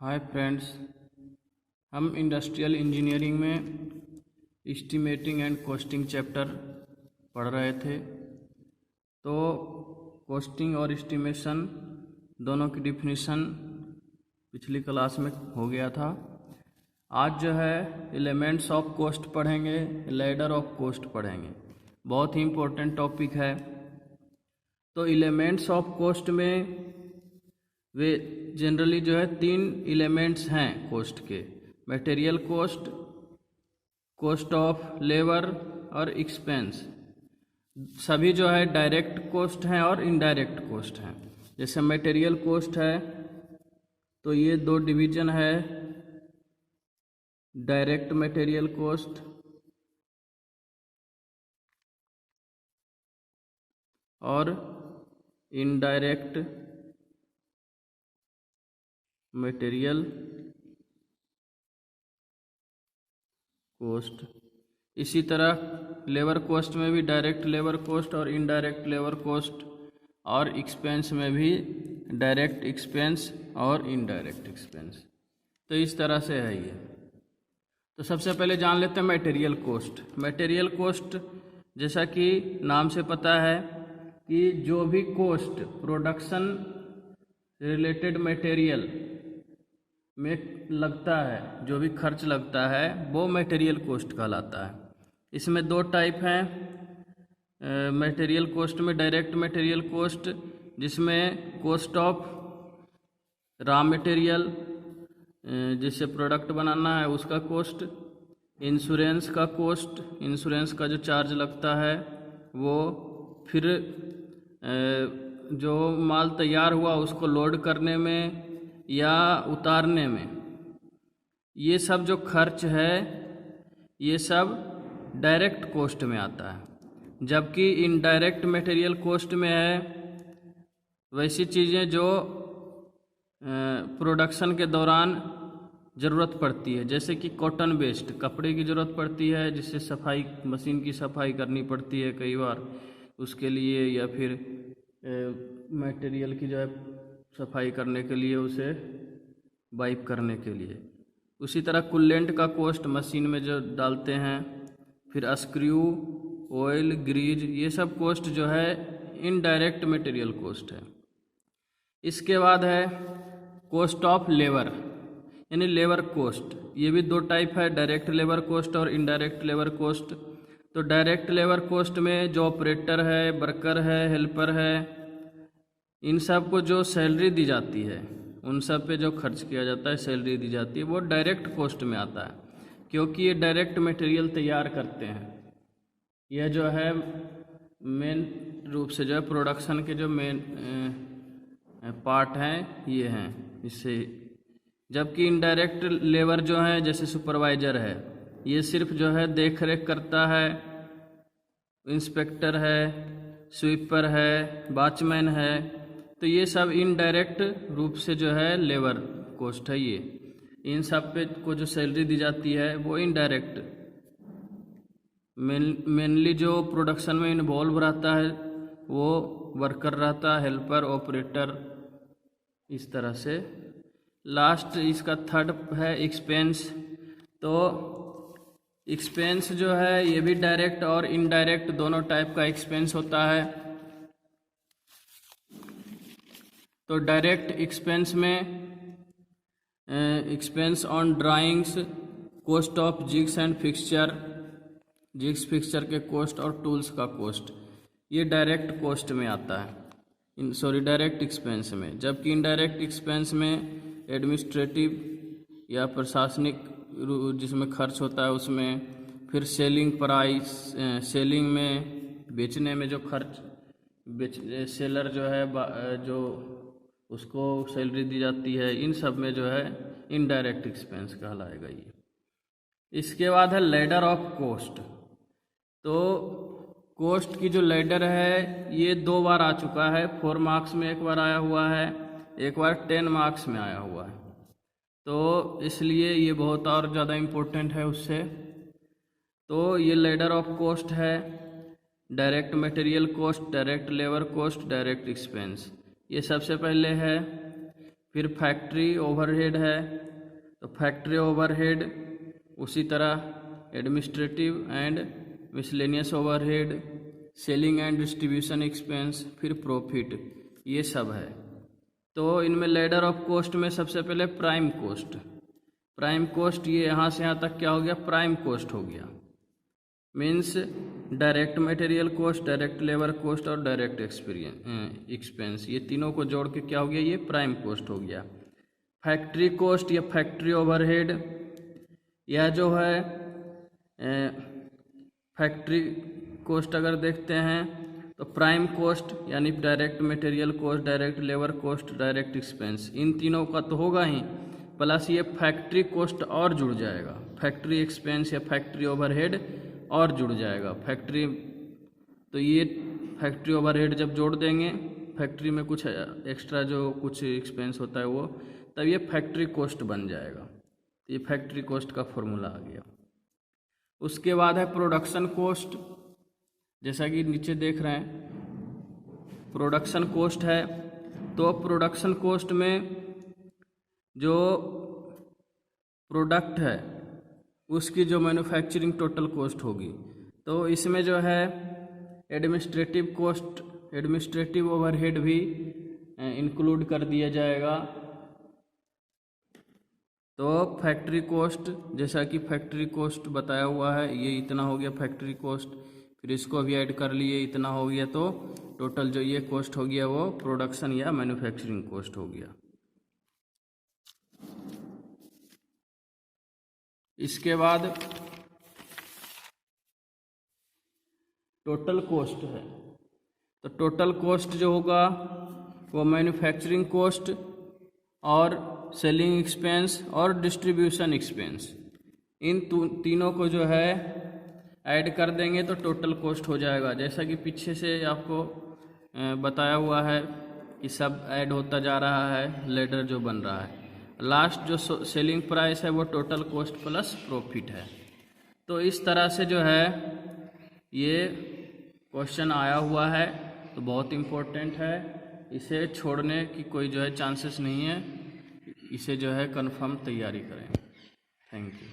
Hi friends, हम industrial engineering में estimating and costing chapter पढ़ रहे थे। तो कॉस्टिंग और एस्टिमेशन दोनों की डिफिनीशन पिछली क्लास में हो गया था। आज जो है एलिमेंट्स ऑफ कॉस्ट पढ़ेंगे, लैडर ऑफ कॉस्ट पढ़ेंगे। बहुत ही इम्पोर्टेंट टॉपिक है। तो एलिमेंट्स ऑफ कॉस्ट में वे जनरली जो है 3 एलिमेंट्स हैं कॉस्ट के: material cost, cost of labour और एक्सपेंस। सभी जो है डायरेक्ट कॉस्ट हैं और इनडायरेक्ट कॉस्ट हैं। जैसे मटेरियल कॉस्ट है तो ये 2 डिवीजन है, डायरेक्ट मटेरियल कॉस्ट और इनडायरेक्ट मटेरियल कॉस्ट। इसी तरह लेबर कॉस्ट में भी डायरेक्ट लेबर कॉस्ट और इनडायरेक्ट लेबर कॉस्ट, और एक्सपेंस में भी डायरेक्ट एक्सपेंस और इनडायरेक्ट एक्सपेंस। तो इस तरह से है ये। तो सबसे पहले जान लेते हैं मटेरियल कॉस्ट। मटेरियल कॉस्ट जैसा कि नाम से पता है कि जो भी कॉस्ट प्रोडक्शन रिलेटेड मटेरियल में लगता है, जो भी खर्च लगता है वो मटेरियल कॉस्ट कहलाता है। इसमें 2 टाइप हैं मटेरियल कॉस्ट में। डायरेक्ट मटेरियल कॉस्ट जिसमें कॉस्ट ऑफ रॉ मटेरियल, जिससे प्रोडक्ट बनाना है उसका कॉस्ट, इंश्योरेंस का कॉस्ट, इंश्योरेंस का जो चार्ज लगता है वो, फिर जो माल तैयार हुआ उसको लोड करने में या उतारने में, ये सब जो खर्च है ये सब डायरेक्ट कॉस्ट में आता है। जबकि इनडायरेक्ट मटेरियल कॉस्ट में है वैसी चीज़ें जो प्रोडक्शन के दौरान ज़रूरत पड़ती है, जैसे कि कॉटन बेस्ड कपड़े की ज़रूरत पड़ती है, जिससे सफाई, मशीन की सफाई करनी पड़ती है कई बार उसके लिए, या फिर मटेरियल की जो है सफाई करने के लिए, उसे वाइप करने के लिए। उसी तरह कूलेंट का कॉस्ट मशीन में जो डालते हैं, फिर स्क्रू, ऑयल, ग्रीज, ये सब कॉस्ट जो है इनडायरेक्ट मटेरियल कॉस्ट है। इसके बाद है कॉस्ट ऑफ लेबर यानी लेबर कॉस्ट। ये भी 2 टाइप है, डायरेक्ट लेबर कॉस्ट और इनडायरेक्ट लेबर कॉस्ट। तो डायरेक्ट लेबर कॉस्ट में जो ऑपरेटर है, वर्कर है, हेल्पर है, इन सब को जो सैलरी दी जाती है, उन सब पे जो खर्च किया जाता है, सैलरी दी जाती है, वो डायरेक्ट कॉस्ट में आता है, क्योंकि ये डायरेक्ट मटेरियल तैयार करते हैं। यह जो है मेन रूप से जो है प्रोडक्शन के जो मेन पार्ट हैं ये हैं इससे। जबकि इनडायरेक्ट लेबर जो है, जैसे सुपरवाइजर है, ये सिर्फ जो है देख रेख करता है, इंस्पेक्टर है, स्वीपर है, वॉचमैन है, तो ये सब इनडायरेक्ट रूप से जो है लेबर कॉस्ट है। ये इन सब पे को जो सैलरी दी जाती है वो इनडायरेक्ट, मेनली जो प्रोडक्शन में इन्वॉल्व रहता है वो वर्कर रहता है, हेल्पर, ऑपरेटर, इस तरह से। लास्ट इसका 3rd है एक्सपेंस। तो एक्सपेंस जो है ये भी डायरेक्ट और इनडायरेक्ट दोनों टाइप का एक्सपेंस होता है। तो डायरेक्ट एक्सपेंस में expense on drawings, cost of jigs and fixture, jigs fixture के कॉस्ट और टूल्स का कॉस्ट, ये डायरेक्ट कॉस्ट में आता है, डायरेक्ट एक्सपेंस में। जबकि इनडायरेक्ट एक्सपेंस में एडमिनिस्ट्रेटिव या प्रशासनिक जिसमें खर्च होता है उसमें, फिर सेलिंग प्राइस, सेलिंग में बेचने में जो खर्च, सेलर जो है जो उसको सैलरी दी जाती है, इन सब में जो है इनडायरेक्ट एक्सपेंस कहलाएगा ये। इसके बाद है लैडर ऑफ कॉस्ट। तो कॉस्ट की जो लैडर है ये 2 बार आ चुका है। 4 मार्क्स में एक बार आया हुआ है, एक बार 10 मार्क्स में आया हुआ है, तो इसलिए ये बहुत और ज़्यादा इम्पोर्टेंट है उससे। तो ये लैडर ऑफ कॉस्ट है: direct material cost, direct labour cost, direct expense. ये सबसे पहले है। फिर फैक्ट्री ओवरहेड है, तो फैक्ट्री ओवरहेड उसी तरह administrative and miscellaneous overhead, selling and distribution expense, फिर प्रॉफिट, ये सब है। तो इनमें लेडर ऑफ कॉस्ट में सबसे पहले प्राइम कॉस्ट। प्राइम कॉस्ट ये यहाँ से यहाँ तक क्या हो गया, प्राइम कॉस्ट हो गया। Means direct material cost, direct labour cost और डायरेक्ट एक्सपेंस, ये तीनों को जोड़ के क्या हो गया, ये प्राइम कॉस्ट हो गया। फैक्ट्री कॉस्ट या फैक्ट्री ओवरहेड, यह जो है फैक्ट्री कॉस्ट अगर देखते हैं तो प्राइम कॉस्ट यानी direct material cost, direct labour cost, direct expense, इन तीनों का तो होगा ही, प्लस ये फैक्ट्री कॉस्ट और जुड़ जाएगा, फैक्ट्री एक्सपेंस या फैक्ट्री ओवरहेड और जुड़ जाएगा। फैक्ट्री तो ये फैक्ट्री ओवरहेड जब जोड़ देंगे फैक्ट्री में कुछ एक्स्ट्रा जो कुछ एक्सपेंस होता है वो, तब ये फैक्ट्री कॉस्ट बन जाएगा। तो ये फैक्ट्री कॉस्ट का फॉर्मूला आ गया। उसके बाद है प्रोडक्शन कॉस्ट, जैसा कि नीचे देख रहे हैं प्रोडक्शन कॉस्ट है। तो प्रोडक्शन कॉस्ट में जो प्रोडक्ट है उसकी जो मैन्युफैक्चरिंग टोटल कॉस्ट होगी, तो इसमें जो है एडमिनिस्ट्रेटिव कॉस्ट, एडमिनिस्ट्रेटिव ओवरहेड भी इंक्लूड कर दिया जाएगा। तो फैक्ट्री कॉस्ट, जैसा कि फैक्ट्री कॉस्ट बताया हुआ है, ये इतना हो गया फैक्ट्री कॉस्ट, फिर इसको भी ऐड कर लिए, इतना हो गया, तो टोटल जो ये कॉस्ट हो गया वो प्रोडक्शन या मैन्युफैक्चरिंग कॉस्ट हो गया। इसके बाद टोटल कॉस्ट है। तो टोटल कॉस्ट जो होगा वो मैन्युफैक्चरिंग कॉस्ट और सेलिंग एक्सपेंस और डिस्ट्रीब्यूशन एक्सपेंस, इन तीनों को जो है ऐड कर देंगे तो टोटल कॉस्ट हो जाएगा। जैसा कि पीछे से आपको बताया हुआ है कि सब ऐड होता जा रहा है, लेडर जो बन रहा है, लास्ट जो सेलिंग प्राइस है वो टोटल कॉस्ट प्लस प्रॉफिट है। तो इस तरह से जो है ये क्वेश्चन आया हुआ है, तो बहुत इम्पोर्टेंट है, इसे छोड़ने की कोई जो है चांसेस नहीं है, इसे जो है कंफर्म तैयारी करें। Thank you.